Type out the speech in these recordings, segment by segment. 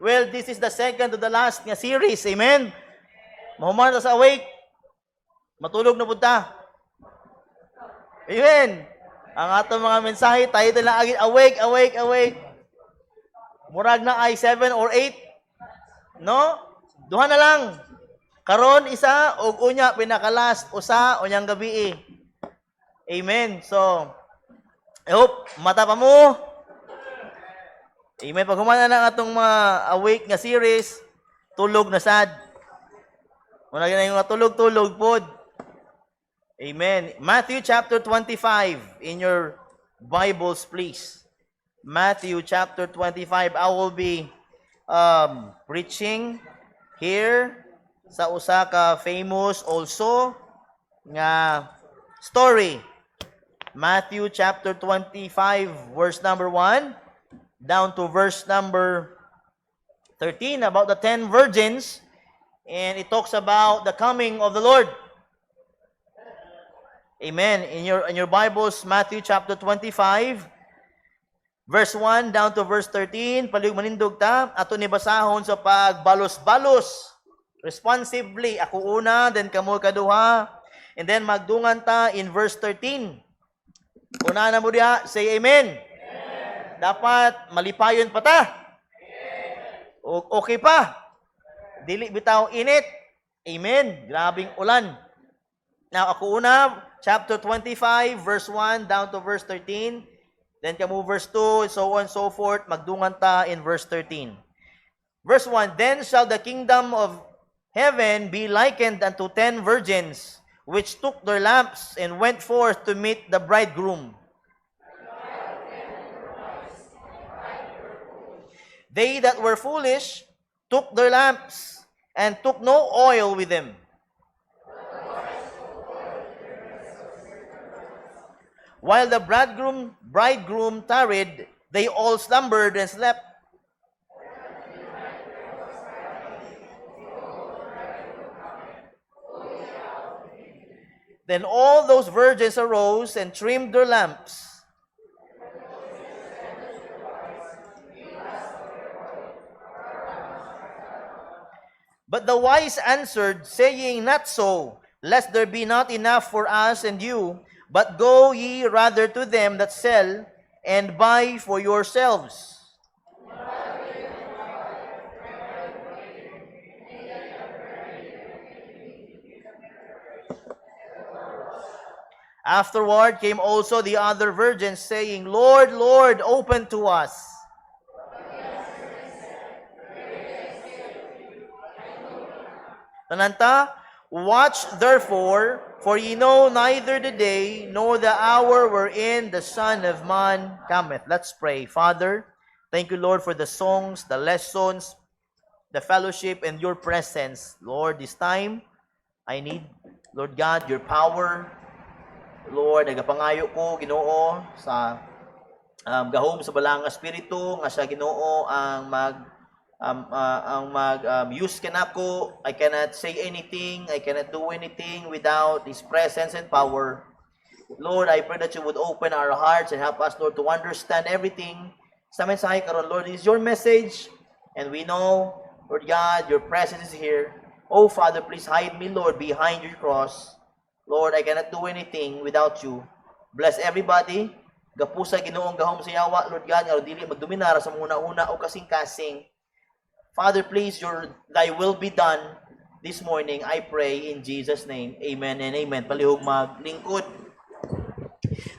Well, this is the second to the last nga series. Amen? Mahuman ta sa awake. Matulog na punta. Amen? Ang atong mga mensahe, tayo lang agad, awake, awake, awake. Murag na ay 7 or 8. No? Duha na lang. Karon isa, og unya, pinakalast, usa, unyang gabi. Amen? So, I hope, mata pa mo. Amen. Pag humana na atong mga awake nga series, tulog na sad. Muna na yung tulog-tulog pod. Amen. Matthew chapter 25 in your Bibles, please. Matthew chapter 25. I will be preaching here sa usa ka famous also nga story. Matthew chapter 25 verse number 1 down to verse number 13 about the 10 virgins, and it talks about the coming of the Lord. Amen. In your Bibles, Matthew chapter 25 verse 1 down to verse 13, palihog manindog ta ato ni basahon sa pagbalos-balos responsively. Ako una, then kamo kaduha, and then magdungan ta in verse 13. Una na mo diha, say amen. Dapat malipayon pa ta. Okay pa. Dili bitaw init. Amen. Grabing ulan. Now, ako una, chapter 25, verse 1 down to verse 13. Then kamu verse 2, so on and so forth. Magdungan ta in verse 13. Verse 1, Then shall the kingdom of heaven be likened unto 10 virgins, which took their lamps and went forth to meet the bridegroom. They that were foolish took their lamps and took no oil with them. While the bridegroom tarried, they all slumbered and slept. Then all those virgins arose and trimmed their lamps. But the wise answered, saying, Not so, lest there be not enough for us and you, but go ye rather to them that sell, and buy for yourselves. Afterward came also the other virgins, saying, Lord, Lord, open to us. Tananta, watch therefore, for ye know neither the day nor the hour wherein the Son of Man cometh. Let's pray. Father, thank you, Lord, for the songs, the lessons, the fellowship, and your presence. Lord, this time, I need, Lord God, your power. Lord, nagapangayo ko, Ginoo, sa gahom sa balang espiritu, nga sa Ginoo ang use kanako. I cannot say anything, I cannot do anything without His presence and power. Lord, I pray that you would open our hearts and help us, Lord, to understand everything sa mensahe karon. Lord, this is your message, and we know, Lord God, your presence is here. Oh, Father, please hide me, Lord, behind your cross. Lord, I cannot do anything without you. Bless everybody. Gapusa Ginoong gahom sa yawa, Lord God, nga dili magdominar sa una-una o kasing-kasing. Father, please, thy will be done this morning. I pray in Jesus' name. Amen and amen. Palihog maglingkod.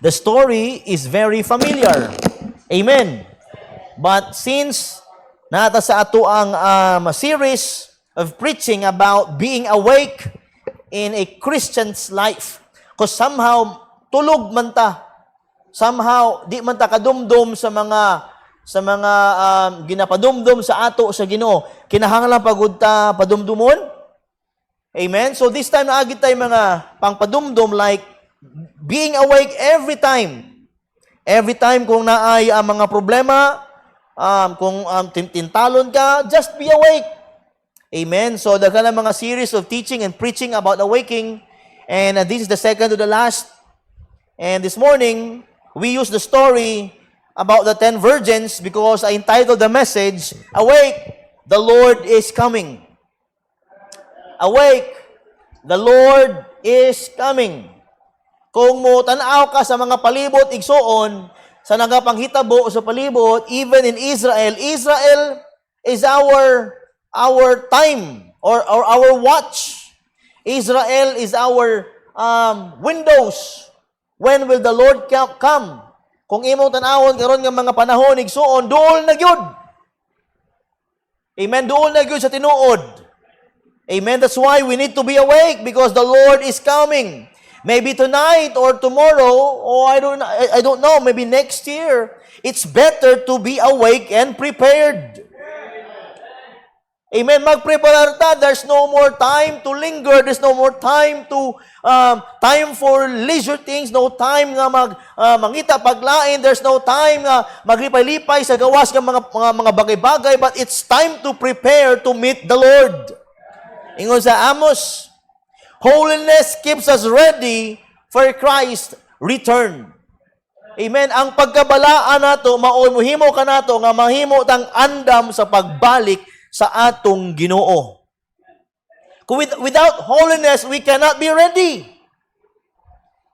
The story is very familiar. Amen. But since nata sa ato ang series of preaching about being awake in a Christian's life, because somehow tulog man ta, somehow di man ta kadumdum sa mga ginapadumdum sa ato sa Ginoo, kinahanglan pagud ta padumdumon. Amen. So this time naagit tay mga pangpadumdum, like being awake every time. Every time kung naay ang mga problema, kung tintalon ka, just be awake. Amen. So daghan na mga series of teaching and preaching about awaking, and this is the second to the last. And this morning, we use the story about the 10 virgins because I entitled the message, Awake, the Lord is coming. Awake, the Lord is coming. Kung mo tanaw ka sa mga palibot igsoon, sa nagapanghitabo sa palibot, even in Israel, Israel is our time or our watch. Israel is our windows. When will the Lord come? Kung imong tanawon karon nga mga panahon igsuon, duol na gyud. Amen, duol na gyud sa tinuod. Amen, that's why we need to be awake because the Lord is coming. Maybe tonight or tomorrow, or I don't know, maybe next year. It's better to be awake and prepared. Amen. Mag-prepare ta. There's no more time to linger. There's no more time to time for leisure things. No time nga mangita paglain. There's no time nga maglipay-lipay sa gawas ng mga bagay-bagay. But it's time to prepare to meet the Lord. Ingon sa Amos, holiness keeps us ready for Christ's return. Amen. Ang pagkabalaan nato, mahimo ka nato nga mahimo tang andam sa pagbalik sa atong Ginoo. Without holiness, we cannot be ready.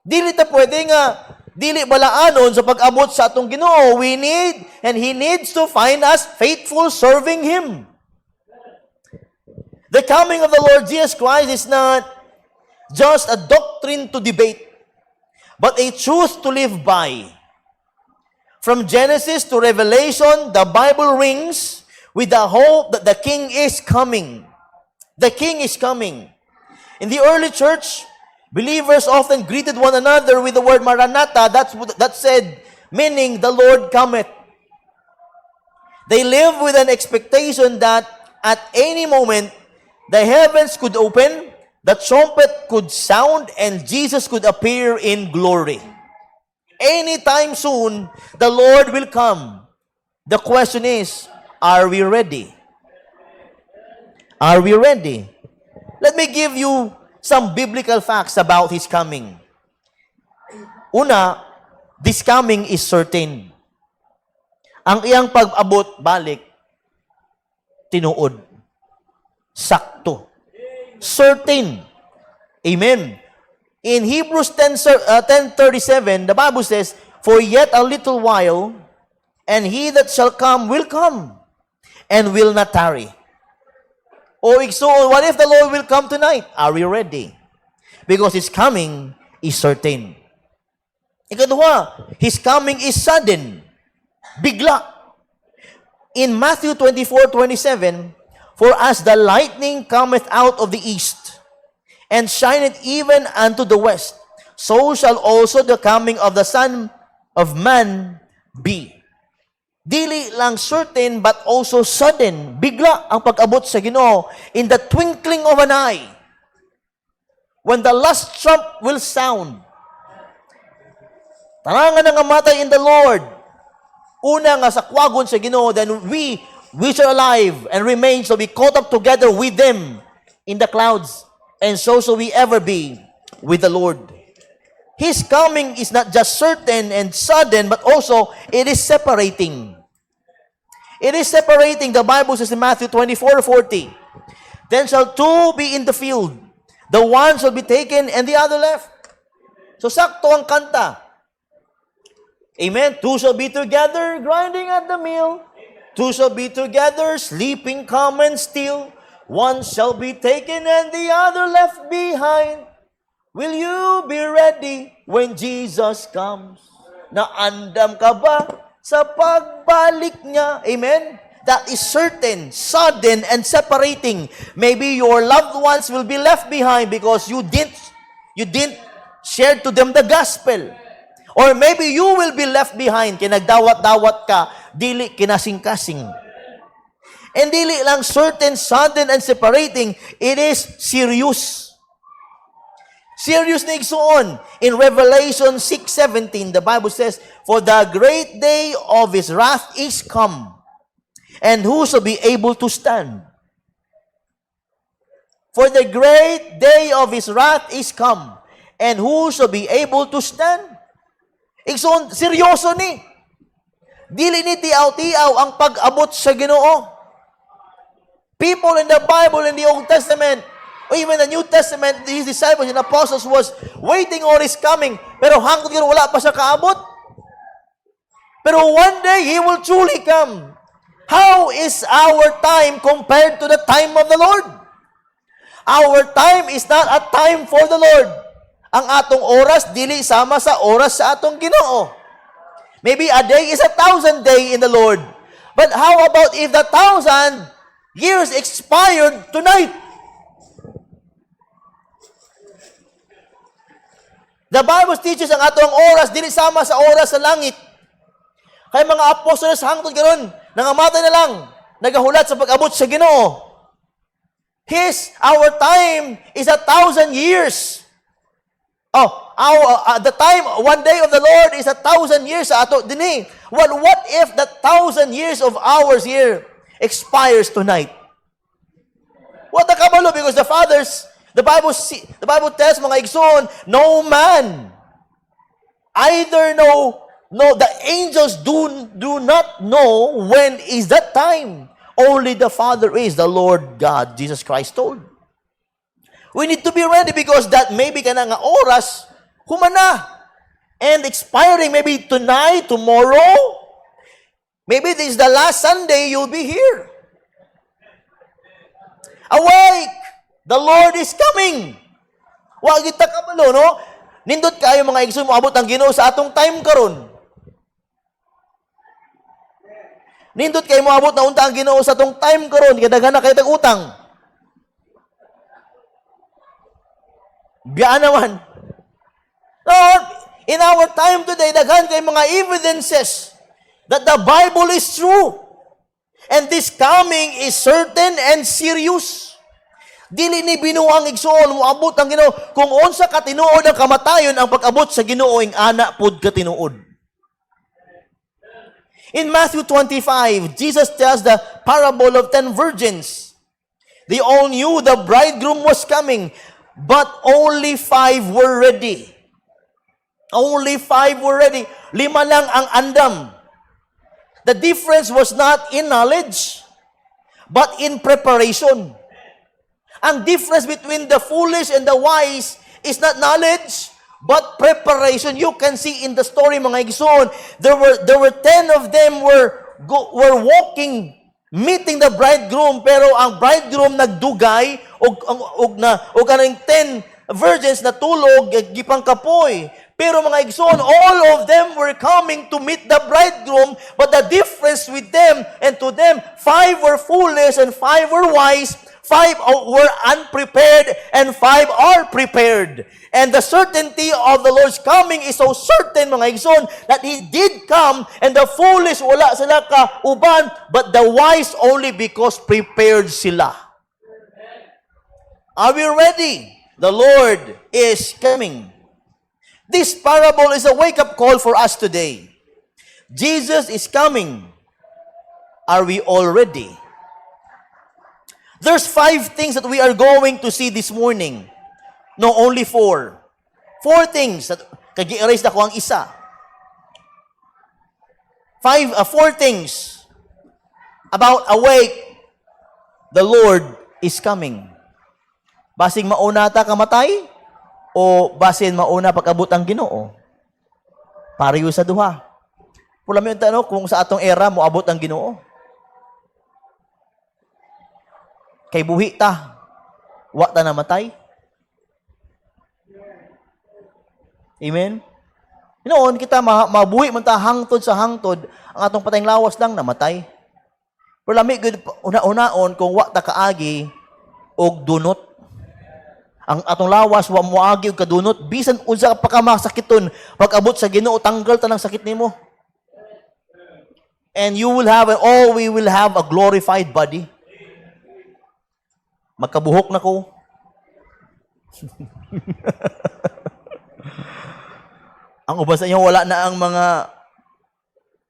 Dili ta pwede nga dili balaanon sa pag-abot sa atong Ginoo. We need and He needs to find us faithful serving Him. The coming of the Lord Jesus Christ is not just a doctrine to debate, but a truth to live by. From Genesis to Revelation, the Bible rings with the hope that the King is coming. The King is coming. In the early church, believers often greeted one another with the word Maranatha. That said, meaning the Lord cometh. They live with an expectation that at any moment, the heavens could open, the trumpet could sound, and Jesus could appear in glory. Anytime soon, the Lord will come. The question is, are we ready? Are we ready? Let me give you some biblical facts about His coming. Una, this coming is certain. Ang iyang pag-abot balik, tinuod. Sakto. Certain. Amen. In Hebrews 10:37, the Bible says, For yet a little while, and He that shall come will come, and will not tarry. So what if the Lord will come tonight? Are we ready? Because His coming is certain. Ikadua, His coming is sudden. Bigla. In Matthew 24:27, For as the lightning cometh out of the east, and shineth even unto the west, so shall also the coming of the Son of Man be. Dili lang certain, but also sudden. Bigla ang pag-abot sa Ginoo. In the twinkling of an eye, when the last trump will sound, tarangan nga matay in the Lord. Una nga sa kwagon sa Ginoo, then we which are alive and remain shall be caught up together with them in the clouds, and so shall we ever be with the Lord. His coming is not just certain and sudden, but also it is separating. It is separating. The Bible says in Matthew 24:40, Then shall two be in the field, the one shall be taken and the other left. So sakto ang kanta. Amen. Two shall be together, grinding at the mill. Two shall be together, sleeping calm and still. One shall be taken and the other left behind. Will you be ready when Jesus comes? Naandam ka ba sa pagbalik niya? Amen? That is certain, sudden, and separating. Maybe your loved ones will be left behind because you didn't share to them the gospel. Or maybe you will be left behind, kinagdawat-dawat ka, dili kinasing-kasing. And dili lang certain, sudden, and separating, it is serious. Serious na igsuon. In Revelation 6:17, the Bible says, For the great day of His wrath is come, and who shall be able to stand? For the great day of His wrath is come, and who shall be able to stand? Igsoon, seryoso ni. Dili ni tiaw-tiaw ang pag-abot sa Ginoo. People in the Bible, in the Old Testament, or even the New Testament, his disciples and apostles was waiting on His coming. Pero hanggang yun, wala pa siya kaabot. Pero one day, He will truly come. How is our time compared to the time of the Lord? Our time is not a time for the Lord. Ang atong oras, dili sama sa oras sa atong Ginoo. Maybe a day is 1,000 day in the Lord. But how about if the 1,000 years expired tonight? The Bible teaches ang atong oras, dili sama sa oras sa langit. Kaya mga apostolos hangtod karon, nangamatay na lang, nagahulat sa pag-abot sa Ginoo. Our time is 1,000 years. The time, one day of the Lord is 1,000 years sa ato dinhi. What if the 1,000 years of ours here expires tonight? What the kabalo? Because the Bible tells mga igsoon, no man, either the angels do not know when is that time. Only the Father is, the Lord God, Jesus Christ told. We need to be ready because that maybe ka na nga oras, humana. And expiring maybe tonight, tomorrow. Maybe this is the last Sunday you'll be here. Awake! The Lord is coming. Wa kita kabalo, no? Nindot kayo mga igsoon mo abot ang Ginoo sa atong time karon. Nindot kayo mo abot na unta ang Ginoo sa atong time karon, kadaghan na kay tag-utang. Biyaan naman. Lord, in our time today, daghan kay mga evidences that the Bible is true. And this coming is certain and serious. Dili ni binuang igsoon mo abot ang Ginoo kung unsa ka tinuod ang kamatayon ang pag-abot sa Ginoo ing ana pud ka tinuod. In Matthew 25, Jesus tells the parable of 10 virgins. They all knew the bridegroom was coming, but only 5 were ready. Only 5 were ready. 5 lang ang andam. The difference was not in knowledge, but in preparation. Ang difference between the foolish and the wise is not knowledge, but preparation. You can see in the story, mga igsoon, there were 10 of them were walking, meeting the bridegroom, pero ang bridegroom nagdugay og kanang 10 virgins na tulog gipang kapoy. Pero mga igsoon, all of them were coming to meet the bridegroom, but the difference with them and to them, 5 were foolish and 5 were wise. 5 were unprepared and 5 are prepared. And the certainty of the Lord's coming is so certain, mga igsoon, that He did come, and the foolish wala sila ka uban, but the wise only because prepared sila. Are we ready? The Lord is coming. This parable is a wake-up call for us today. Jesus is coming. Are we all ready? There's 5 things that we are going to see this morning. No, only 4. 4 things. Kag-erase na ko ang isa. 4 things about awake. The Lord is coming. Basing mauna ta kamatay o basin mauna pag-abot ang Ginoo? Pareho sa duha. Pula mo yung tanong kung sa atong era mo abot ang Ginoo. Kay buhi ta, wa ta namatay. Amen? Noon, kita mabuhi man ta hangtod sa hangtod, ang atong patayng lawas lang namatay. Pero lami gud una-unaon kung wa ta kaagi og dunot. Ang atong lawas wa moagi og kadunot, bisan unsa pa ka masakiton, pag-abot sa Ginoo tanggal ta ng sakit nimo. And you will have, we will have a glorified body. Magkabuhok na ko. Ang uban sa inyo, wala na ang mga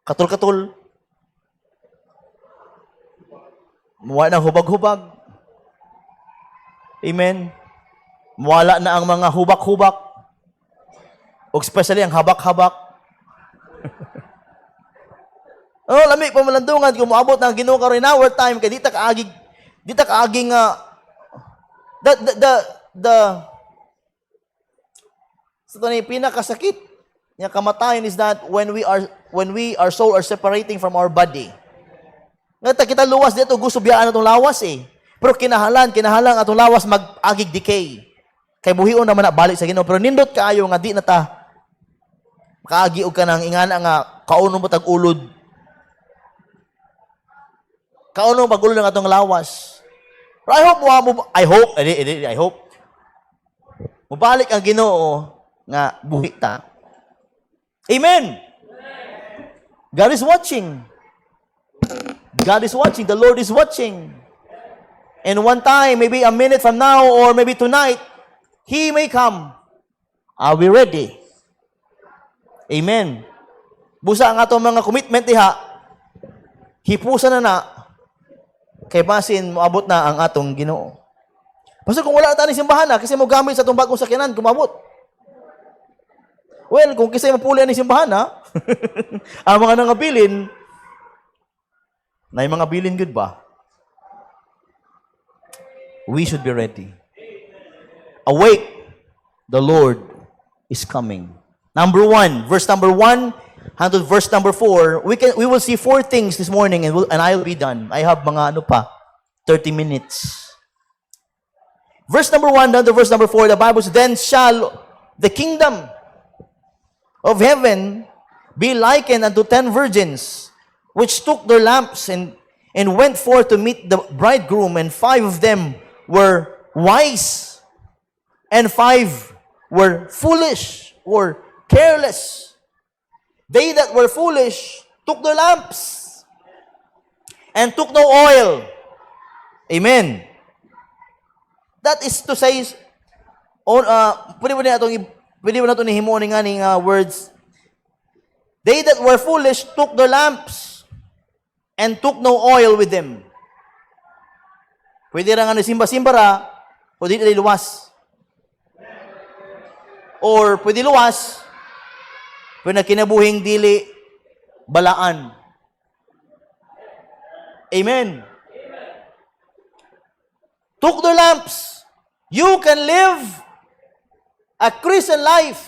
katul-katul. Wala na hubag-hubag. Amen. Wala na ang mga hubak-hubak. O especially ang habak-habak. Oh, lami pa malandungan kung moabot na Ginoo karon in our time kay dita kaaging the so ni pinakasakit nga kamatayon is that when our soul are separating from our body. Nga kita luwas dito gusto biyaan atong lawas eh. Pero kinahalang atong lawas mag-agig decay. Kay buhion naman na balik sa Ginoo pero nindot kaayo nga di na ta kaagi og kanang ingana nga kauno mo tag ulod. Kauno pag-ulod ng atong lawas. Pero I hope mubalik ang Ginoo nga buhi ta. Amen. God is watching. God is watching. The Lord is watching. And one time, maybe a minute from now or maybe tonight, He may come. Are we ready? Amen. Busa ang atong mga commitment diha. Hipusa na kay basin moabot na ang atong Ginoo. Basta kung wala ta ni simbahan na kasi mo gamit sa atong bagong sakyanan kumabot. Well, kung kisay mapuli ni simbahan na, ang mga nangabilin na yung mga bilin good ba? We should be ready. Awake, the Lord is coming. Number 1, verse number 1 until verse number 4, we will see 4 things this morning and I'll be done. I have mga 30 minutes. Verse number 1 down to verse number 4, the Bible says, then shall the kingdom of heaven be likened unto 10 virgins, which took their lamps and went forth to meet the bridegroom, and 5 of them were wise, and 5 were foolish or careless. They that were foolish took their lamps and took no oil. Amen. That is to say, pwede mo na ito nihimo ni nga words. They that were foolish took their lamps and took no oil with them. Pwede ra nga ni simba-simba ra, o di luwas. Or pwede luwas, pero na kinabuhing dili balaan. Amen. Took their lamps. You can live a Christian life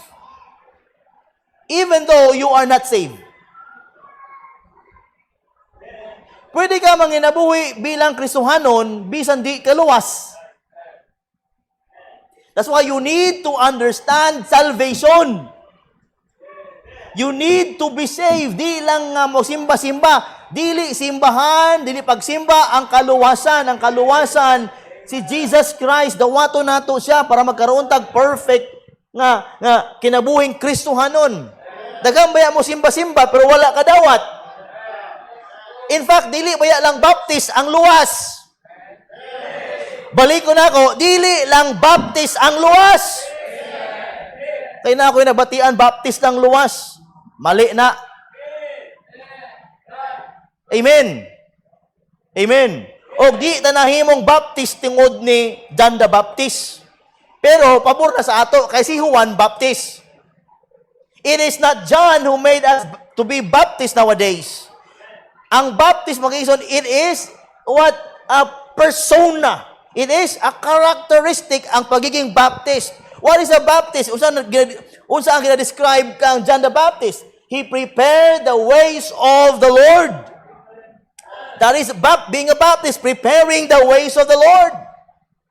even though you are not saved. Pwede ka manginabuhi bilang Kristohanon bisan di kaluwas. That's why you need to understand salvation. You need to be saved. Di lang nga mo simba-simba. Dili simbahan, dili pagsimba ang kaluwasan. Ang kaluwasan, si Jesus Christ, dawato nato siya para magkaroon tag perfect nga kinabuhing Kristohanon. Daghang baya mo simba-simba pero wala ka dawat. In fact, dili baya lang baptist ang luwas. Balik ko na ako, dili lang baptist ang luwas. Kaya na ako'y nabatian, baptist lang luwas. Mali na. Amen. Amen. O di tanahimong baptist tingod ni John the Baptist. Pero pabor na sa ato kay si Juan Baptist. It is not John who made us to be Baptist nowadays. Ang Baptist, mga ison, it is what? A persona. It is a characteristic ang pagiging Baptist. What is a Baptist? Unsa ang gina-describe kang John the Baptist? He prepared the ways of the Lord. That is being a Baptist, preparing the ways of the Lord.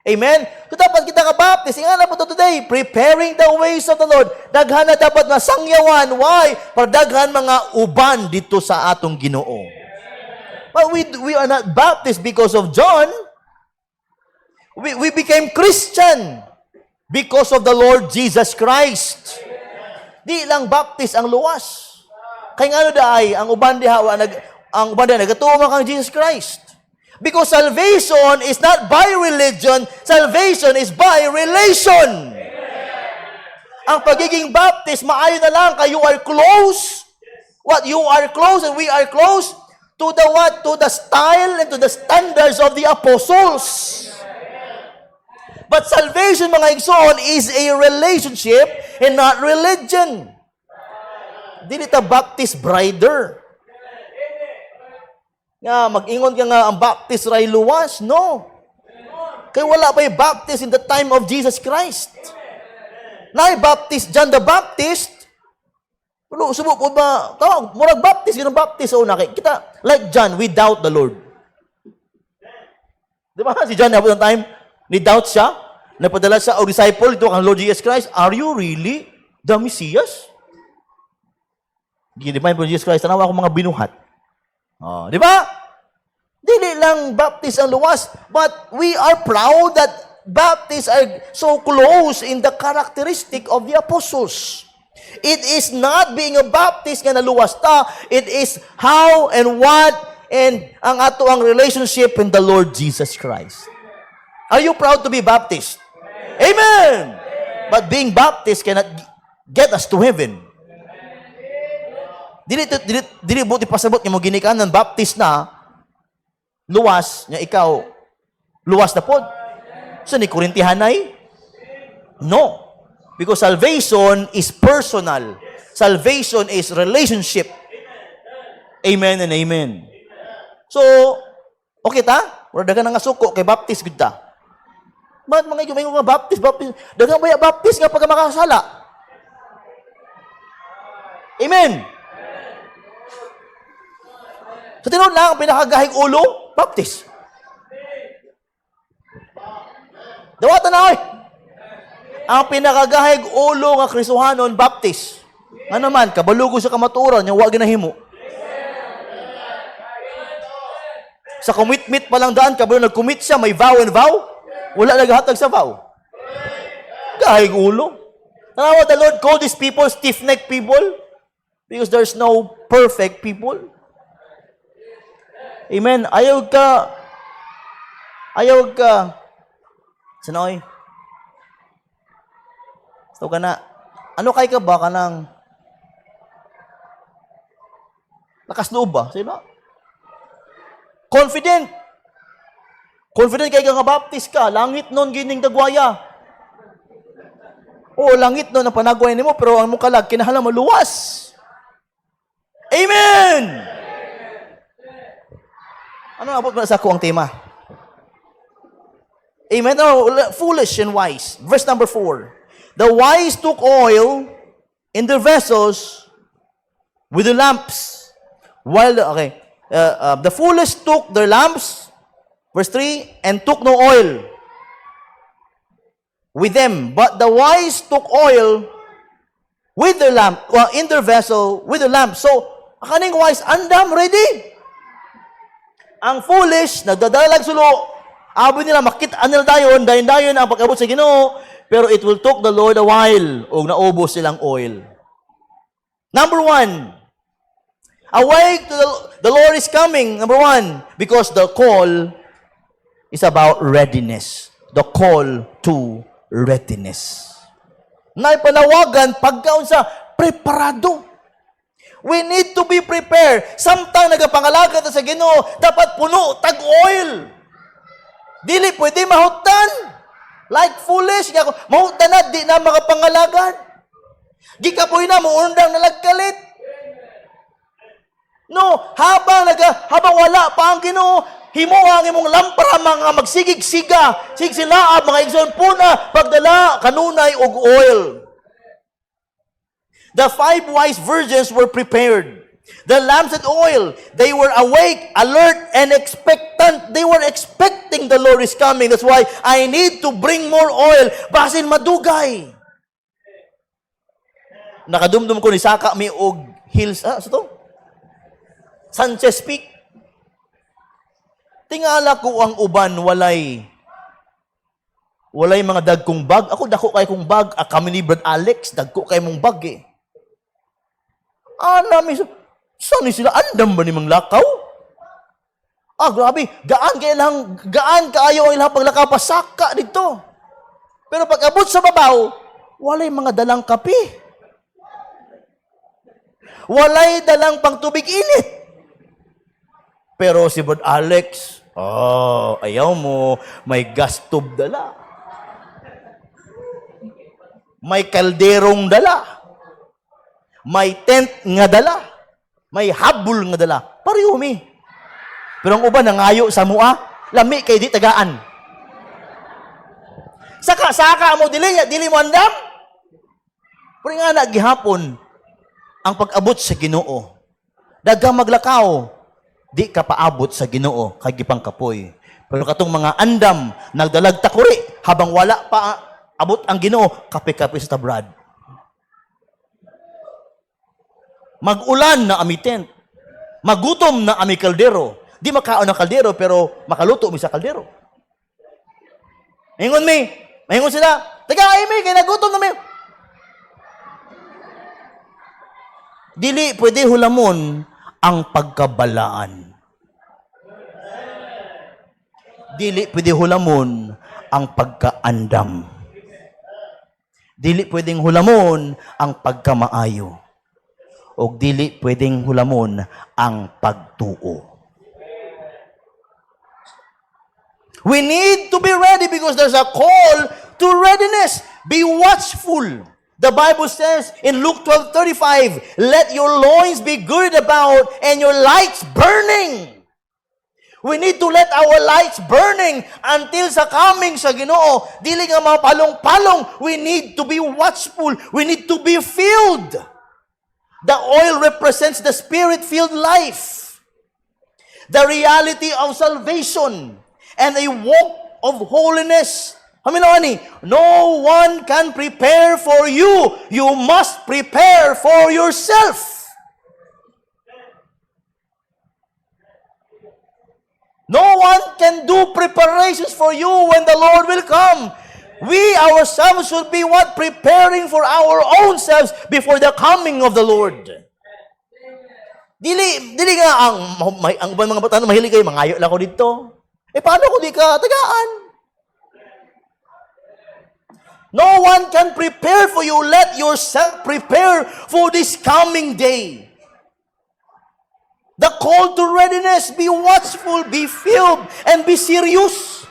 Amen? So dapat kita ka-Baptist. Nga na po ito today, preparing the ways of the Lord. Daghan na dapat masangyawan. Why? Para daghan mga uban dito sa atong Ginoo. But we are not Baptist because of John. We became Christian because of the Lord Jesus Christ. Di lang Baptist ang luwas. Kaya nga daay, ang uban diha nagatuo man kang Jesus Christ. Because salvation is not by religion, salvation is by relation. Ang pagiging Baptist, maayo na lang kayo are close. What? You are close and we are close to the what? To the style and to the standards of the apostles. But salvation, mga igsoon, is a relationship and not religion. Dili ta Baptist brider. Nga, mag-ingon ka nga ang baptist ray luwas. No. Kaya wala pa yung baptist in the time of Jesus Christ. Na-baptist John the Baptist, pero subok ko ba, tawag, murag baptist, ganun baptist, o kita, like John, without the Lord. Di ba? Si John, na time, ni-doubt siya, napadala siya, o disciple, ito ang Lord Jesus Christ, are you really the Messias? Ginipain po Jesus Christ, tanawa ko mga binuhat. Oh, di ba? Dili lang baptist ang luwas, but we are proud that Baptists are so close in the characteristic of the apostles. It is not being a Baptist nga naluwas ta, it is how and what and ang ato ang relationship in the Lord Jesus Christ. Are you proud to be Baptist? Amen! But being Baptist cannot get us to heaven. Dili buti pasabot nga mo ginikanan Baptist na luwas nya ikaw luwas na pod. So ni Korintihanay? No. Because salvation is personal. Salvation is relationship. Amen and amen. So, okay ta? Wala dagan nga suko kay Baptist gud ta. Ba't mga mga Baptist? Dagan ba Baptist nga pagka makasala? Amen. Sa tinuod lang, ang pinakagahig ulo, Baptist. Dawata na, oy! Ang pinakagahig ulo nga Kristohanon, Baptist. Nga naman, kabalugo sa kamaturan, yung wag ginahimo. Sa commitment pa lang daan, kabalo nag-commit siya, may vow and vow, wala naghatag sa vow. Gahig ulo. Tanawa, the Lord called these people stiff-necked people because there's no perfect people. Amen. Ayaw ka, sanoy. So ka na, ano kay ka ba ka ng lakas loob ba? Sino? Confident. Confident kay ka nga Baptist ka. Langit nun gining dagwaya. O, langit nun ang panagway nimo pero ang mong kalag, kinahalang maluwas. Amen! Ano nga po sa ako ang tema? Amen. No, foolish and wise. Verse number 4. The wise took oil in their vessels with the lamps. While the foolish took their lamps, verse 3, and took no oil with them. But the wise took oil with their lamp, in their vessel with the lamp. So, kaning wise, andam, ready. Ang foolish, nagdadalag sulo. Abo nila, makita nila dayon ang pag-abot sa Ginoo, pero it will took the Lord a while, o naubos silang oil. Number 1, awake to the Lord is coming. Number 1, because the call is about readiness. The call to readiness. Naipanawagan, pagkaon sa preparado. We need to be prepared. Samtang nagapangalaga ta sa Ginoo, dapat puno, tag-oil. Dili pwede mahutan. Like foolish. Mahutan na, di na makapangalagan. Di ka po na, muundang nalagkalit. No, habang wala pa ang Ginoo, himuhang imong lampara, mga magsigig-siga, sigsilaab, mga igsoon puna, pagdala, kanunay, og oil. The 5 wise virgins were prepared. The lamps and oil, they were awake, alert, and expectant. They were expecting the Lord is coming. That's why I need to bring more oil. Basin madugay. Nakadumdum ko ni Saka mi og hills. Sa to? Sanchez Peak. Tingala ko ang uban walay mga dagkong bag. Ako dako kay kong bag. Kami ni Brad Alex, dagko kay mong bag eh. Nami saan sila? Andam ba ni mga lakaw? Grabe. Gaan kaayo ang ilang paglakaw. Pasaka dito. Pero pag abot sa babaw, walay mga dalang kape. Walay dalang pang tubig init. Pero si Brad Alex, ayaw mo, may gas tube dala. May kalderong dala. May tent nga dala. May habol nga dala. Parihumi. Pero ang uban nangayo sa mua, lami kay di tagaan. Saka mo dili mo andam. Pero nga nagihapon ang pag-abot sa Ginoo. Daghang maglakaw, di ka paabot sa Ginoo kay gipang kapoy. Pero katong mga andam nagdalag takuri habang wala pa abot ang Ginoo, kape-kape sa tabrad. Mag-ulan na ami tent. Magutom na ami kaldero. Di makaon ng kaldero pero makaluto mi sa kaldero. Maingon sila, taga ay kay nagutom na mi. Dili pwede hulamon ang pagkabalaan. Dili pwede hulamon ang pagkaandam. Dili pwedeng hulamon ang pagkamaayo. O dili pwedeng hulamon ang pagtuo. We need to be ready because there's a call to readiness. Be watchful. The Bible says in Luke 12:35, let your loins be girded about and your lights burning. We need to let our lights burning until sa coming sa Ginoo. Dili nga mga palong-palong. We need to be watchful. We need to be filled. The oil represents the Spirit-filled life, the reality of salvation, and a walk of holiness. No one can prepare for you. You must prepare for yourself. No one can do preparations for you when the Lord will come. We ourselves should be preparing for our own selves before the coming of the Lord. Dili nga ang mga bata mahilig kayo, mangayo lang ako dito. Paano kung di ka tagaan? No one can prepare for you. Let yourself prepare for this coming day. The call to readiness, be watchful, be filled, and be serious.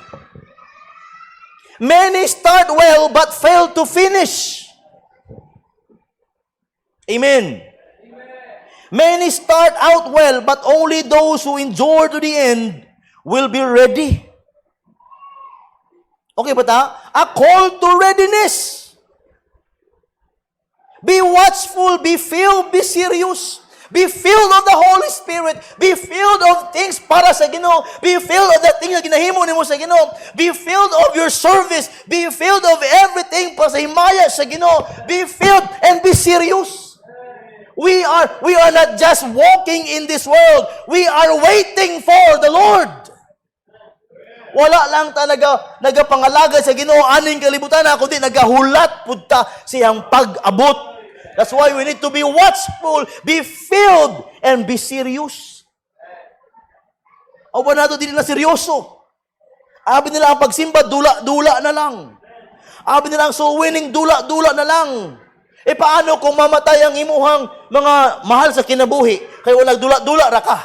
Many start well but fail to finish. Amen. Many start out well but only those who endure to the end will be ready. Okay ba ta? A call to readiness. Be watchful, be filled, be serious. Be filled of the Holy Spirit. Be filled of things para sa Ginoo. Be filled of the things na ginahimo nimo sa Ginoo. Be filled of your service. Be filled of everything para sa himaya sa Ginoo. Be filled and be serious. We are not just walking in this world. We are waiting for the Lord. Wala lang talaga nagapangalaga sa Ginoo aning kalibutan kundi nagahulat pud ta siyang pag-abot. That's why we need to be watchful, be filled, and be serious. O ba nato din na seryoso? Abi nila ang pagsimba, dula-dula na lang. Abi nila ang soul winning, dula-dula na lang. Paano kung mamatay ang imuhang mga mahal sa kinabuhi? Kaya walang dula-dula ra ka.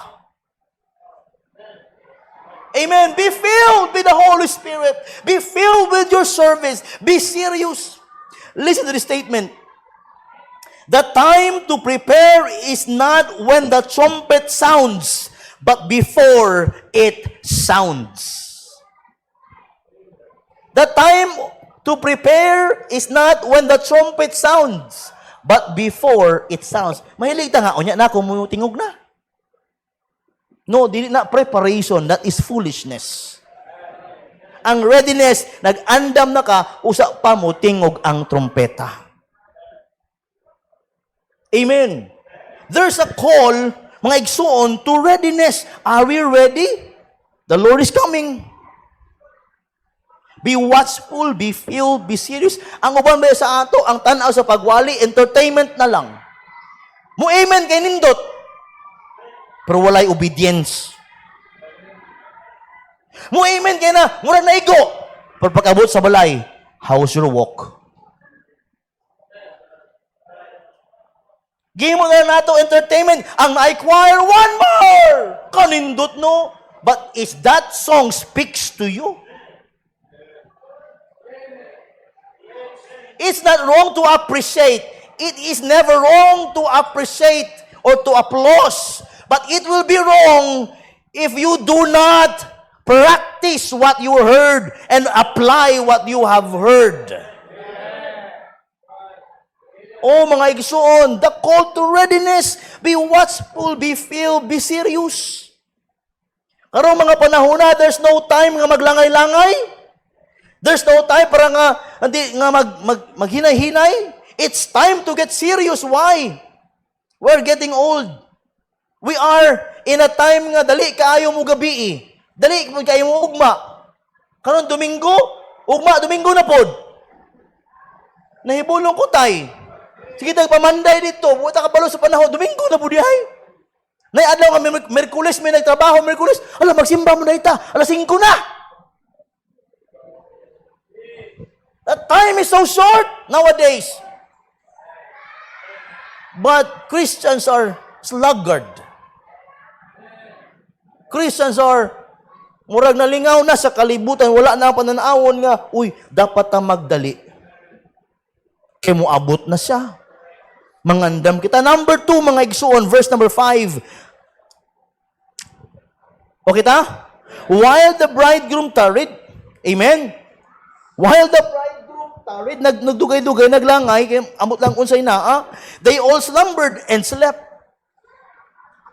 Amen. Be filled with the Holy Spirit. Be filled with your service. Be serious. Listen to this statement. The time to prepare is not when the trumpet sounds, but before it sounds. The time to prepare is not when the trumpet sounds, but before it sounds. Mahilig ta nga, unya na, kumutingog na. No, dili na preparation, that is foolishness. Ang readiness, nag-andam na ka, usa pa mo tingog ang trumpeta. Amen. There's a call, mga igsoon, to readiness. Are we ready? The Lord is coming. Be watchful, be filled, be serious. Ang uban ba sa ato, ang tanaw sa pagwali, entertainment na lang. Mo amen kay nindot. Pero walay obedience. Mo amen kay na, mura na igo. Pero pag-abot sa balay, how's your walk? Gimo na nato entertainment. Ang na-acquire, one more! Kanindot, no? But is that song speaks to you? It's not wrong to appreciate. It is never wrong to appreciate or to applause. But it will be wrong if you do not practice what you heard and apply what you have heard. Oh, mga igsoon, the call to readiness, be watchful, be filled, be serious. Karong mga panahon na, there's no time nga maglangay-langay. There's no time para nga, hindi nga maghinay-hinay. It's time to get serious. Why? We're getting old. We are in a time nga dali kaayo mo gabi. Dali kaayo mo ugma. Karon Domingo, ugma Domingo na pod. Nahibulong ko tay. Sige tag pamanday dito, buta ka balo sa panahon Domingo na pod dihay. Nay adlaw nga Miyerkules may nagtrabaho, Miyerkules. Ala magsimba mo na ita. Alas 5 na. That time is so short nowadays. But Christians are sluggard. Christians are murag nalingaw na sa kalibutan, wala na pananawon nga, uy, dapat ta magdali. Kaya mo abot na siya. Mangandam kita. Number 2, mga igsuon, verse number 5. O kita? While the bridegroom tarried, amen? While the bridegroom tarried, nagdugay-dugay, naglangay, kaya amot lang unsay naa, they all slumbered and slept.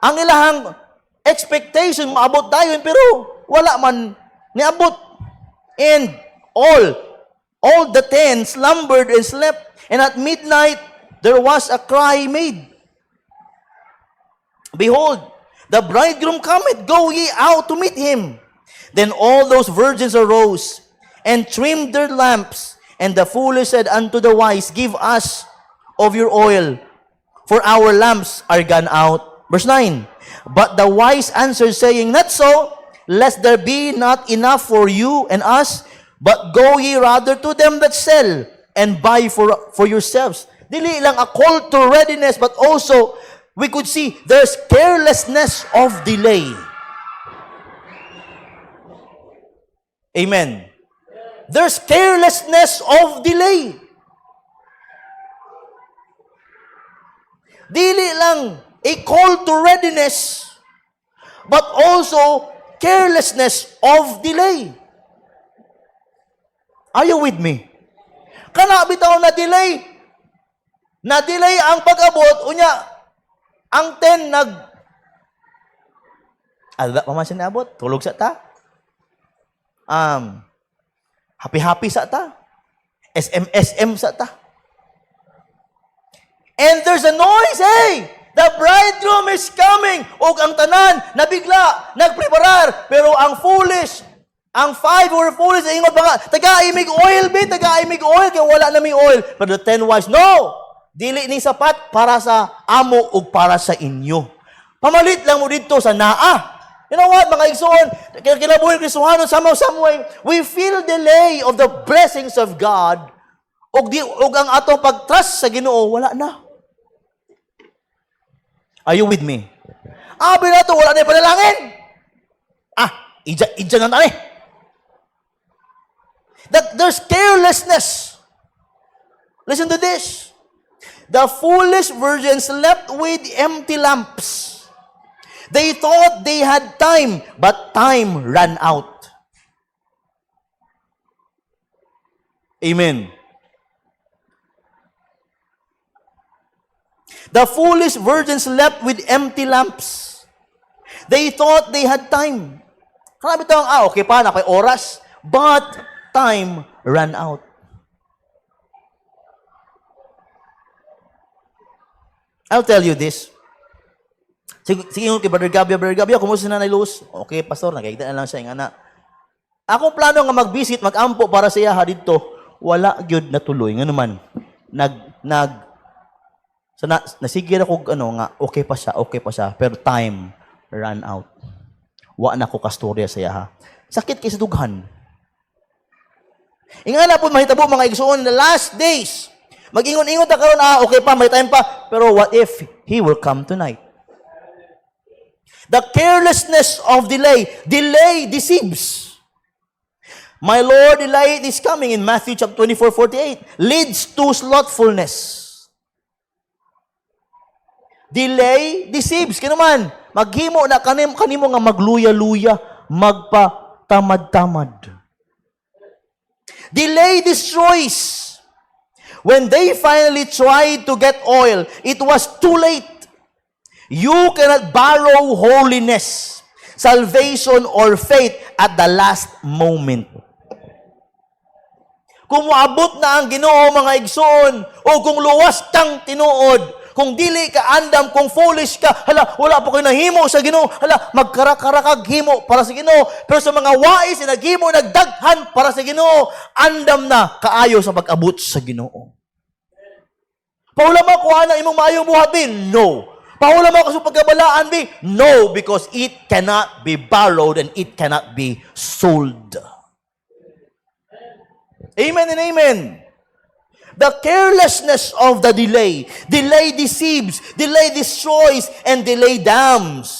Ang ilahang expectation, maabot tayo, pero wala man niabot. And all the 10 slumbered and slept, and at midnight, there was a cry made. Behold, the bridegroom cometh, go ye out to meet him. Then all those virgins arose, and trimmed their lamps. And the foolish said unto the wise, give us of your oil, for our lamps are gone out. Verse 9, but the wise answered, saying, not so, lest there be not enough for you and us, but go ye rather to them that sell, and buy for yourselves. Dili lang a call to readiness, but also, we could see, there's carelessness of delay. Amen. There's carelessness of delay. Dili lang a call to readiness, but also carelessness of delay. Are you with me? Kana bitaw na delay. Na delay ang pag-abot, unya, ang 10 Ada pa man siya naabot, tulog sa ta. Happy-happy sa ta. SM sa ta. And there's a noise, hey! The bridegroom is coming! O ang tanan, nabigla, nagpreparar. Pero ang foolish, ang 5 were foolish, ingot mga, taga-imig oil, taga-imig oil, kaya wala na may oil. But the 10 wise, no! Dili ni sapat para sa amo o para sa inyo. Pamalit lang mo dito sa naa. You know what, mga igsoon, kinabuhin Kristohanon, some way, we feel delay of the blessings of God, og ang atong pag-trust sa Ginoo, wala na. Are you with me? Abi na to, wala na yung panalangin. Ija na tani. That there's carelessness. Listen to this. The foolish virgins slept with empty lamps. They thought they had time, but time ran out. Amen. The foolish virgins slept with empty lamps. They thought they had time. Karami tawang, okay pa, napay oras. But time ran out. I'll tell you this. Sige kay Brother Gabia, kumusta na Luz? Okay, pastor, nagayda na lang siya ng anak. Akong plano nga mag-visit, mag-ampo para sa iya dito, wala gyud natuloy. Nga naman, nasigil ako nga, okay pa siya, pero time ran out. Wa na ko kastorya sa iya. Sakit kay sa dughan. Ingana po mahitabo mga igsoon in the last days. Mag-ingon-ingon ta karon, okay pa, may time pa, pero what if he will come tonight? The carelessness of delay deceives. My Lord, the light is coming in Matthew chapter 24:48, leads to slothfulness. Delay deceives. Kaya naman, maghimo na kanimo nga magluya-luya, magpatamad-tamad. Delay destroys. When they finally tried to get oil, it was too late. You cannot borrow holiness, salvation, or faith at the last moment. Kung moabot na ang Ginoo mga igsoon, o kung luwas kang tinuod, kung dili ka andam, kung foolish ka, hala, wala pa kayo nahimo sa Ginoo, hala, magkarakag himo para sa Ginoo. Pero sa mga wais na naghimo, nagdaghan para sa Ginoo, andam na kaayo sa pag-abot sa Ginoo. Paula mo kuha na imong maayong buhat din? No. Paula mo kasi pagkabalaan bi? No, because it cannot be borrowed and it cannot be sold. Amen and amen. The carelessness of the delay. Delay deceives, delay destroys, and delay damns.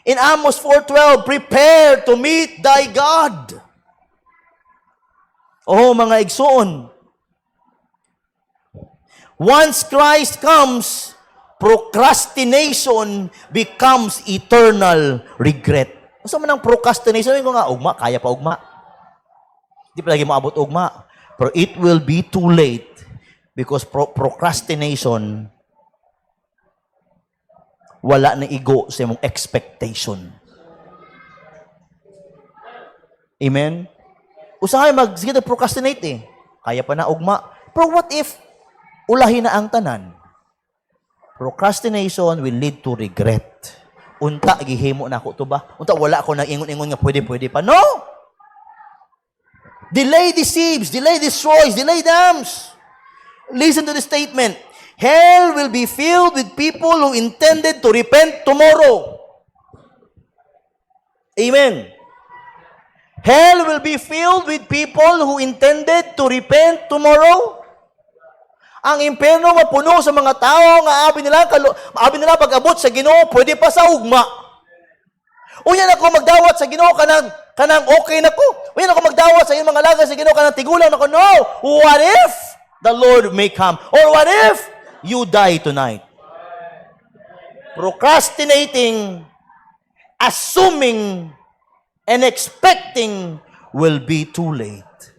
In Amos 4:12, prepare to meet thy God. Oh, mga igsoon. Once Christ comes, procrastination becomes eternal regret. Asa man ang procrastination? Ko nga, ugma, kaya pa ugma. Di pa lagi maabot ugma. Pero it will be too late because procrastination wala na igo sa imong expectation. Amen? Usahay sige na procrastinate eh. Kaya pa na ugma. Pero what if ulahin na ang tanan? Procrastination will lead to regret. Unta, gihimo na ako to ba? Unta, wala ako nang ingon-ingon nga pwede pa. No! Delay deceives, delay destroys, delay damns. Listen to the statement. Hell will be filled with people who intended to repent tomorrow. Amen. Hell will be filled with people who intended to repent tomorrow. Ang impyerno mapuno sa mga tao nga abi nila pag-abot sa Ginoo, pwede pa sa ugma. Unya na ko magdawat sa Ginoo kanang okay na ko. Unya na ko magdawat sa iyong mga lagay sa Ginoo kanang tigulang na ko. No. What if the Lord may come? Or what if you die tonight? Procrastinating, assuming, and expecting will be too late.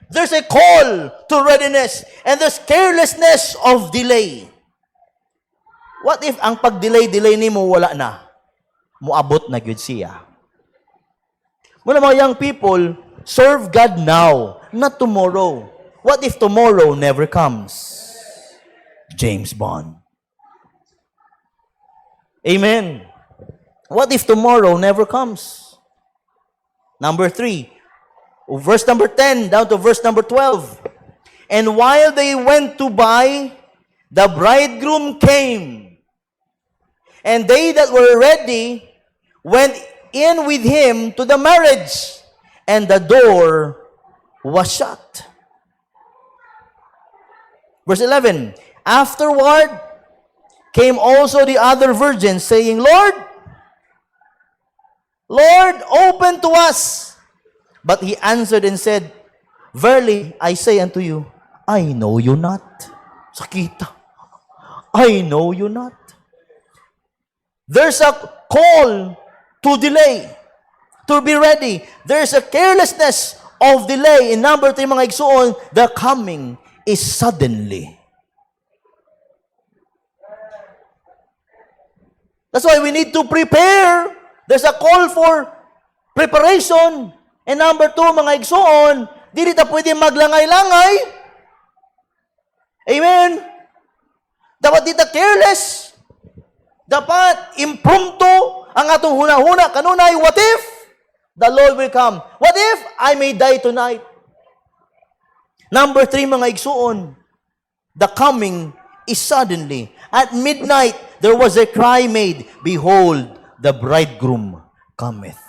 There's a call to readiness and there's carelessness of delay. What if ang pag-delay ni mo wala na? Muabot na gyud siya. Muna mga young people, serve God now, not tomorrow. What if tomorrow never comes? James Bond. Amen. What if tomorrow never comes? Number 3, verse number 10 down to verse number 12. And while they went to buy, the bridegroom came. And they that were ready went in with him to the marriage, and the door was shut. Verse 11. Afterward came also the other virgins, saying, Lord, open to us. But he answered and said, Verily, I say unto you, I know you not. Sakita. I know you not. There's a call to delay, to be ready. There's a carelessness of delay. In number 3, mga igsoon, the coming is suddenly. That's why we need to prepare. There's a call for preparation. And number 2, mga igsoon, di ta pwede maglangay-langay. Amen? Dapat di ta careless. Dapat impromptu ang atong huna-huna. Kanunay, what if the Lord will come? What if I may die tonight? Number 3, mga igsoon, the coming is suddenly. At midnight, there was a cry made, Behold, the bridegroom cometh.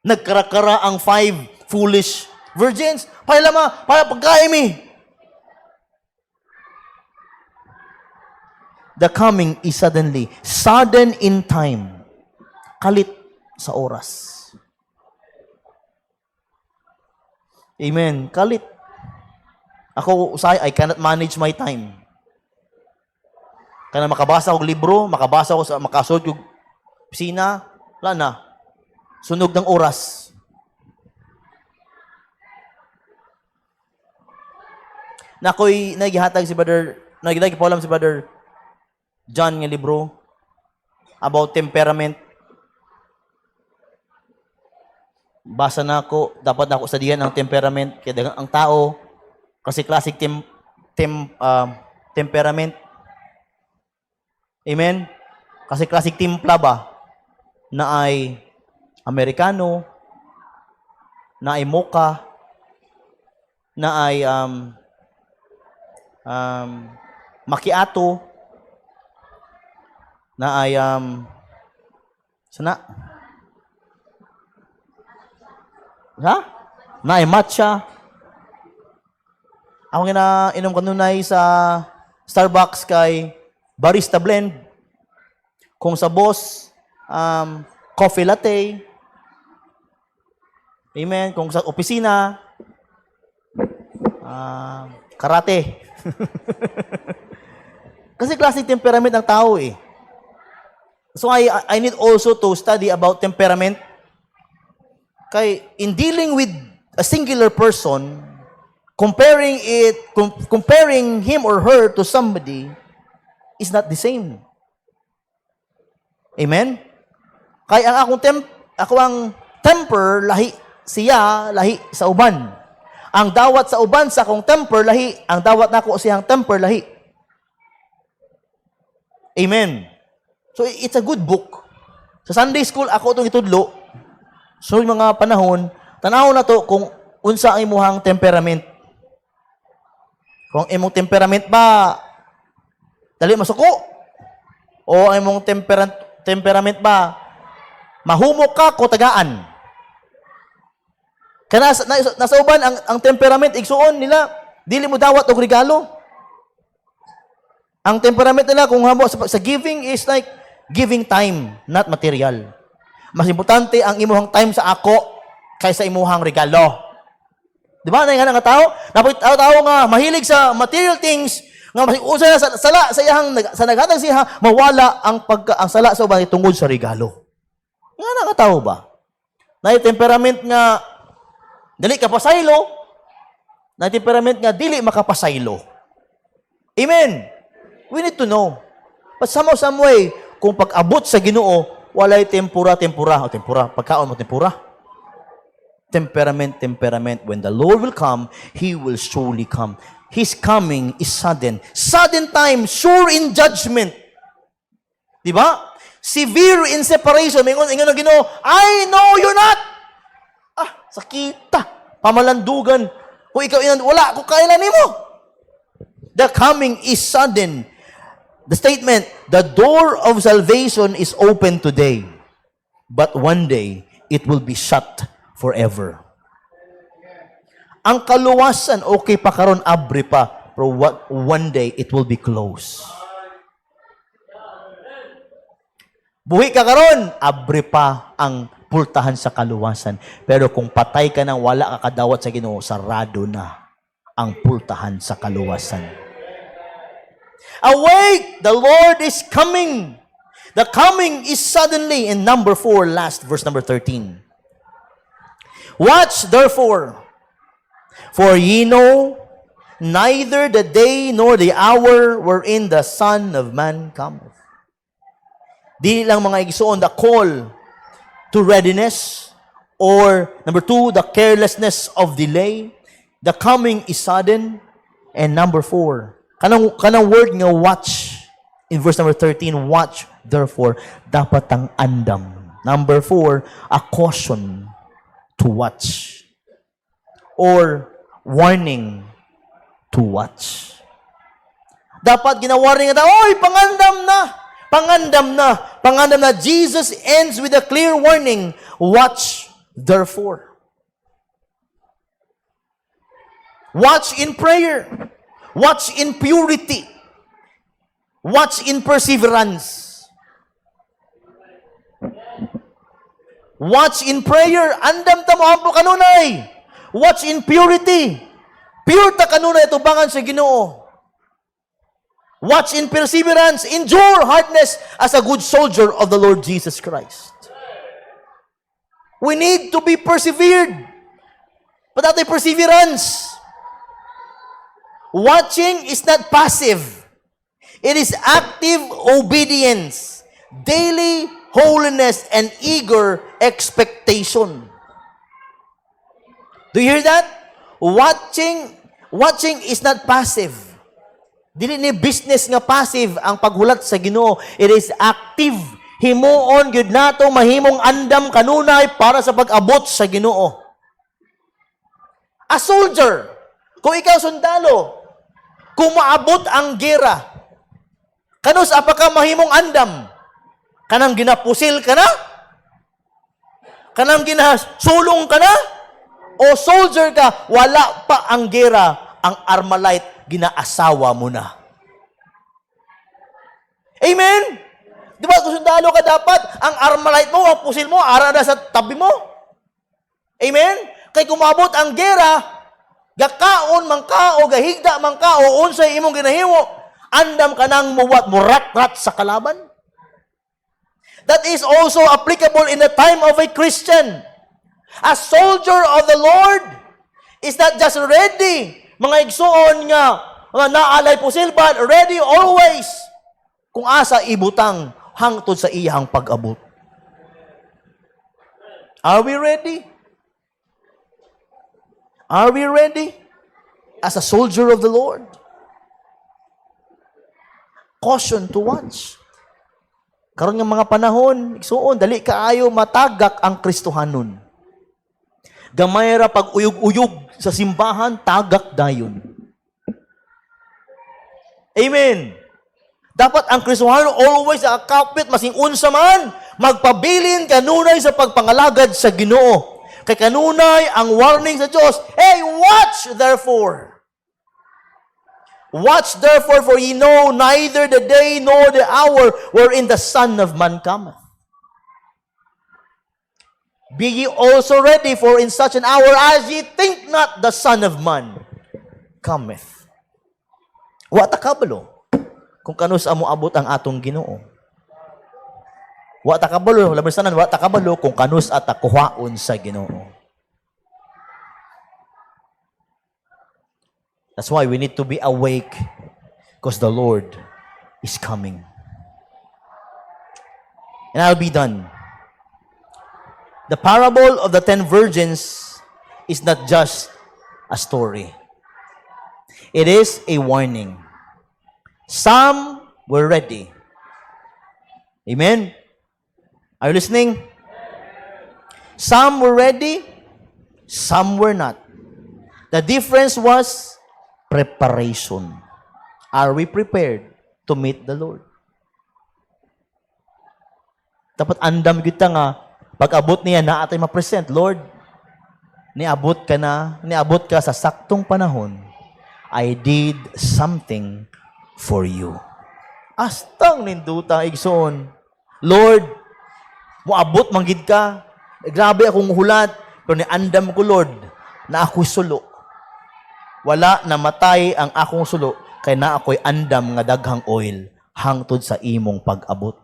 Nagkarakara ang 5 foolish virgins. Pailama, para pagkaimi. The coming is suddenly. Sudden in time. Kalit sa oras. Amen. Kalit. Ako, I cannot manage my time. Kana makabasa og libro, makabasa ko sa makasud og pisina, wala na. Sunog ng oras. Na ako'y nagihatag si Brother, nagipaulam si Brother John nga libro about temperament. Basa na ako, dapat na ako studihan ang temperament. Kaya ang tao, kasi classic temperament. Amen? Kasi classic timpla ba? Na ay Amerikano, na ay mocha, na ay macchiato, na ay sana? Ha? Na ay matcha. Ako nga inom kanunay sa Starbucks kay barista blend. Kung sa boss, coffee latte. Amen. Kung sa opisina, karate. Kasi classic temperament ng tao eh. So I need also to study about temperament. Kay in dealing with a singular person, comparing him or her to somebody is not the same. Amen? Kaya ang akong temper lahi siya lahi sa uban. Ang dawat sa uban sa akong temper lahi, ang dawat nako siyang temper lahi. Amen. So it's a good book. Sa Sunday school ako itong itudlo. So yung mga panahon, tanaw na to kung unsa ang imuhang temperament. Kung imong temperament ba dali masuko o ang imong temperament ba mahumok ka ko tagaan. Kana nasa uban ang temperament igsuon nila dili mo dawat og regalo. Ang temperament nila kung hamo sa giving is like giving time, not material. Mas importante ang imuhang time sa ako kaysa imuhang regalo. Di ba? Nga nga tao? Tao nga mahilig sa material things, nga usa na sala sa iyang sa naghatag siya mawala ang sala sa uban tungod sa regalo. Nga nga tao ba? Na temperament nga dili ka pasaylo, na temperament nga dili makapasaylo. Amen. We need to know. But somehow, some way, kung pag-abot sa Ginoo, walay tempura. Pagkaon mo tempura. Temperament. When the Lord will come, He will surely come. His coming is sudden. Sudden time, sure in judgment. Diba? Severe in separation. Ingon na Ginoo, I know you're not. Sakita. Pamalandugan. Kung ikaw wala ko kailan nimo. The coming is sudden. The statement, the door of salvation is open today, but one day, it will be shut forever. Ang kaluwasan, okay pa karon abre pa, pero one day, it will be closed. Buhi ka karon, abre pa ang pultahan sa kaluwasan. Pero kung patay ka nang wala ka kadawat sa Ginoo, sarado na ang pultahan sa kaluwasan. Awake! The Lord is coming. The coming is suddenly in number 4, last verse number 13. Watch therefore, for ye know neither the day nor the hour wherein the Son of Man cometh. Di lang mga igsoon, the call to readiness, or number 2, the carelessness of delay. The coming is sudden. And number 4, kanang word nga watch in verse number 13, watch therefore, dapat ang andam. Number 4, a caution to watch, or warning to watch. Dapat ginawarning nga, oy, pangandam na. Jesus ends with a clear warning, watch therefore. Watch in prayer. Watch in purity. Watch in perseverance. Watch in prayer. Andam ta mo ampo kanunay. Watch in purity. Pure ta kanunay tubangan sa Ginoo. Watch in perseverance, endure hardness as a good soldier of the Lord Jesus Christ. We need to be persevered. But that perseverance. Watching is not passive. It is active obedience, daily holiness, and eager expectation. Do you hear that? Watching is not passive. Dili ni business nga passive ang paghulat sa Ginoo. It is active. Himuon gyud nato mahimong andam kanunay para sa pag-abot sa Ginoo. A soldier, kung ikaw sundalo, kung maabot ang gera, kanus apaka mahimong andam? Kanang ginapusil ka na? Kanang ginasulong ka na? O soldier ka, wala pa ang gera, ang Armalite, ginaasawa mo na. Amen? Di ba, kung sundalo ka dapat, ang Armalite mo, ang pusil mo, ara na sa tabi mo. Amen? Kay kumabot ang gera, gakaon man ka, o gahigda man ka, o unsay imong ginahimo, andam ka nang muwat, murat-rat sa kalaban. That is also applicable in the time of a Christian. A soldier of the Lord is not just ready, mga igsuon nga, mga naalay pusil, but ready always kung asa ibutang hangtod sa iyang pag-abot. Are we ready? Are we ready as a soldier of the Lord? Caution to watch. Karon nga mga panahon, igsuon, dali kaayo matagak ang Kristohanon. Gamay ra pag uyog-uyog sa simbahan, tagak dayon. Amen. Dapat ang Kristohano always akapit masing unsa man, magpabilin kanunay sa pagpangalagad sa Ginoo. Kay kanunay ang warning sa Dios, hey, watch therefore. Watch therefore, for ye know neither the day nor the hour wherein the Son of Man cometh. Be ye also ready, for in such an hour as ye think not, the Son of Man cometh. Wa ta kabalo kung kanus amo abot ang atong Ginoo. Wa ta kabalo, labi sanan wa ta kabalo kung kanus ata kuhaon sa Ginoo. That's why we need to be awake, because the Lord is coming. And I'll be done. The parable of the 10 virgins is not just a story. It is a warning. Some were ready. Amen? Are you listening? Some were ready, some were not. The difference was preparation. Are we prepared to meet the Lord? Dapat andam kita nga, pag-abot niya na atay ma-present, Lord, niabot ka sa saktong panahon, I did something for you. Astang nindutang igsoon, Lord, moabot manggid ka, grabe akong hulat, pero niandam ko, Lord, na ako'y sulo. Wala namatay ang akong sulo, kay na ako'y andam nga daghang oil, hangtod sa imong pag-abot.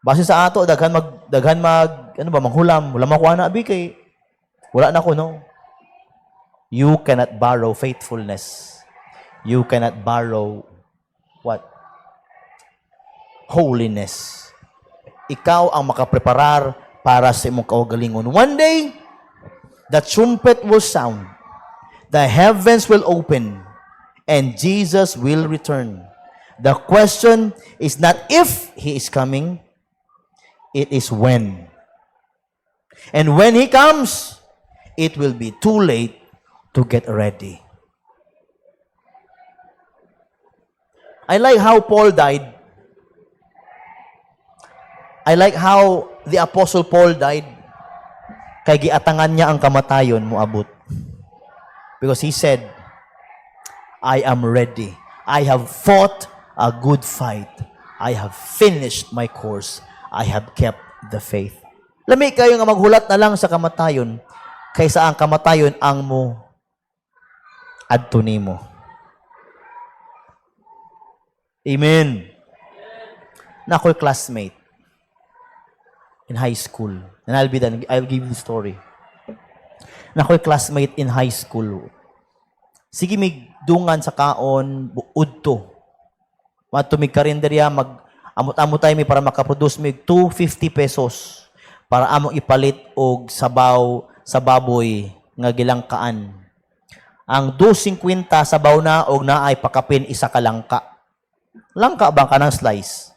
Base sa ato, manghulam, wala makuha na, abi, kay wala na ko, no? You cannot borrow faithfulness. You cannot borrow what? Holiness. Ikaw ang makapreparar para sa imong kaugalingon. One day, the trumpet will sound, the heavens will open, and Jesus will return. The question is not if He is coming, it is when. And when He comes, it will be too late to get ready. I like how Paul died. I like how the Apostle Paul died. Kay giatangan niya ang kamatayon moabot. Because he said, I am ready. I have fought a good fight. I have finished my course. I have kept the faith. Lami kayo nga maghulat na lang sa kamatayon kaysa ang kamatayon ang mo adto nimo. Amen. Na ako'y classmate in high school. And I'll give you the story. Na ako'y classmate in high school. Sige mig dungan sa kaon, udto. Mato mig karinderya, amot-amot tayo mi para makaproduce mig 250 pesos para among ipalit og sabaw sa baboy nga gilangkaan. Ang 250 sabaw na og naay pakapin isa ka langka. Langka ba ka ng slice?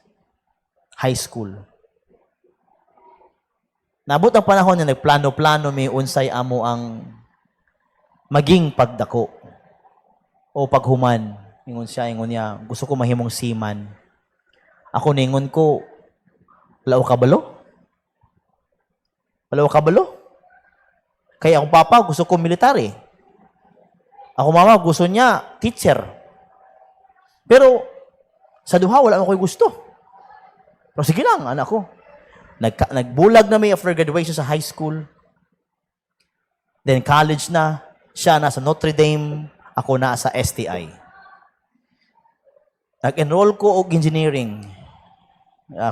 High school. Nabot ang panahon na nagplano-plano may unsay amo ang maging pagdako o paghuman. Ingon niya, gusto ko mahimong seaman. Ako ningon ko, wala ka balo? Wala ka balo? Kaya akong papa, gusto ko military. Ako mama, gusto niya teacher. Pero, sa duha, wala ako gusto. Pero sige lang, anak ko. Nagbulag na may after graduation sa high school. Then college na. Siya nasa Notre Dame. Ako na sa STI. Nag-enroll ko og engineering.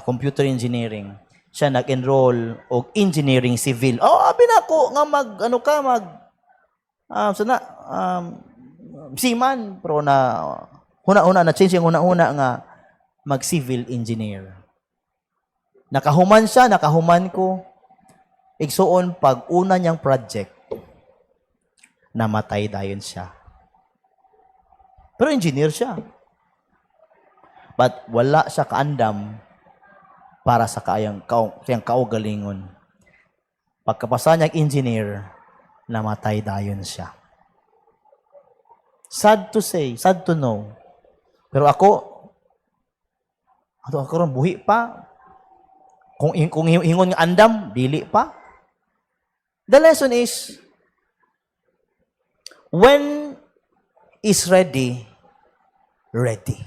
Computer engineering. Siya nag-enroll og engineering civil. Oh, abi na ko nga seaman. Pero huna-huna na change yung huna-huna nga mag-civil engineer. Nakahuman siya, nakahuman ko. Igsuon, pag una niyang project, namatay dayon siya. Pero engineer siya. But wala siya kaandam para sa kayang kaugalingon. Pagkapasa niyang engineer, namatay dayon siya. Sad to say, sad to know. Pero ako ron buhi pa. Kung hingon nga andam, dili pa. The lesson is, when is ready, ready.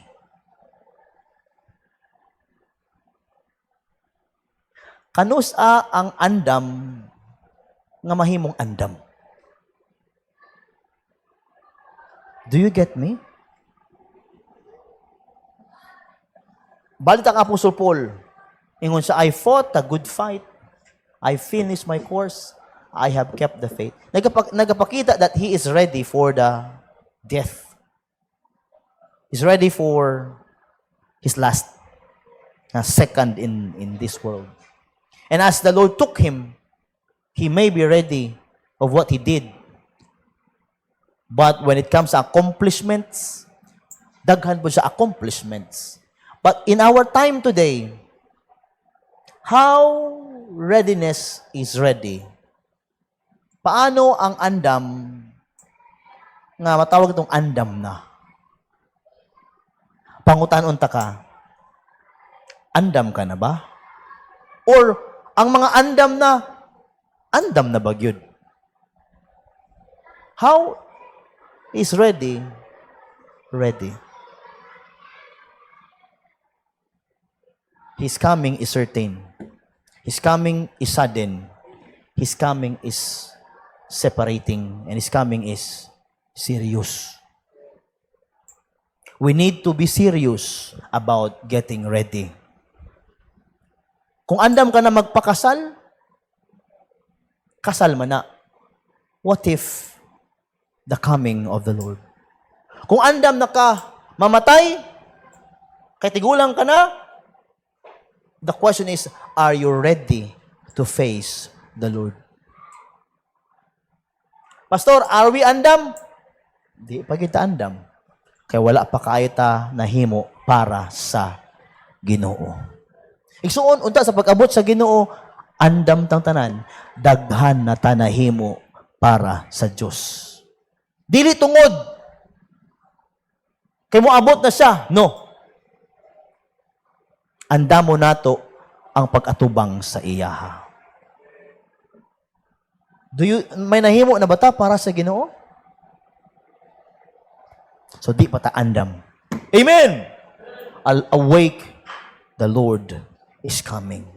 Kanusa ang andam nga mahimong andam? Do you get me? Balita ka Apostol Paul, ingon siya, I fought a good fight. I finished my course. I have kept the faith. Nagapakita that he is ready for the death. He's ready for his last second in this world. And as the Lord took him, he may be ready of what he did. But when it comes to accomplishments, daghan po siya accomplishments. But in our time today, how readiness is ready? Paano ang andam nga matawag itong andam na? Pangutan-unta ka, andam ka na ba? Or ang mga andam na ba yun? How is ready? Ready. His coming is certain. His coming is sudden. His coming is separating. And His coming is serious. We need to be serious about getting ready. Kung andam ka na magpakasal, kasal man na. What if the coming of the Lord? Kung andam na ka mamatay, kay tigulang ka na, the question is, are you ready to face the Lord? Pastor, are we andam? Di pa kita andam. Kaya wala pa kayo ta nahimo para sa Ginoo. Igsuon, unta sa pag-abot sa Ginoo, andam tang tanan, daghan na tanahimo para sa Diyos. Dili tungod. Kay mo abot na siya. No. Andamo nato ang pag-atubang sa iyaha. May nahimo na bata para sa Ginoo? So di pa ta andam. Amen. I'll awake, the Lord is coming.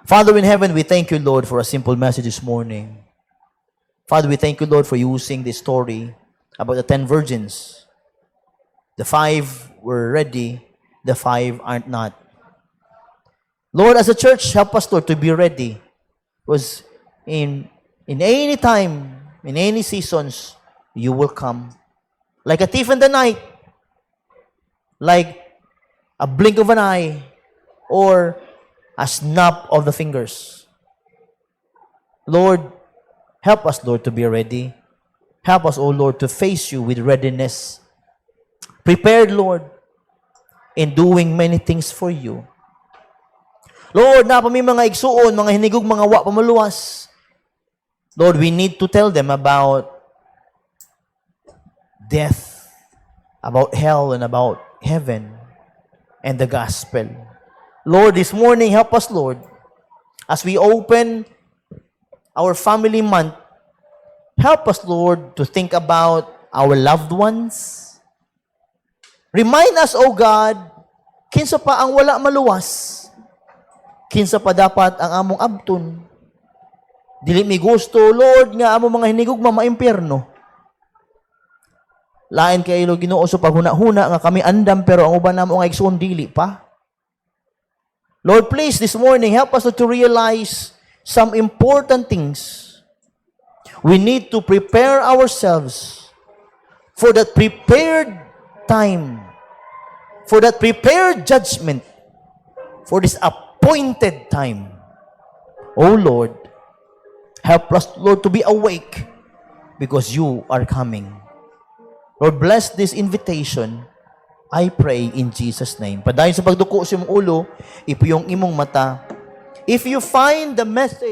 Father in heaven, we thank you, Lord, for a simple message this morning. Father, we thank you, Lord, for using this story about the 10 virgins. The 5 were ready, the 5 aren't not. Lord, as a church, help us, Lord, to be ready. Because in any time, in any seasons, you will come. Like a thief in the night, like a blink of an eye, or a snap of the fingers. Lord, help us, Lord, to be ready. Help us, O Lord, to face you with readiness. Prepared, Lord, in doing many things for you. Lord, na pa may mga igsuon, mga hinigog, mga wa pamaluwas. Lord, we need to tell them about death, about hell, and about heaven, and the gospel. Lord, this morning, help us, Lord, as we open our family month, help us, Lord, to think about our loved ones. Remind us, O God, kinsa pa ang wala maluwas, kinsa pa dapat ang among abton. Dili mi gusto, Lord, nga among mga hinigugma maimpyerno. Lain kay Lord Ginoo sa paghuna-huna nga kami andam pero ang uban namo nga igsoon dili pa. Lord, please this morning help us to realize some important things. We need to prepare ourselves for that prepared time, for that prepared judgment, for this appointed time. Oh Lord, help us, Lord, to be awake because you are coming. Lord, bless this invitation. I pray in Jesus' name. Padayon sa pagduko sa imong ulo, ipuyong imong mata. If you find the message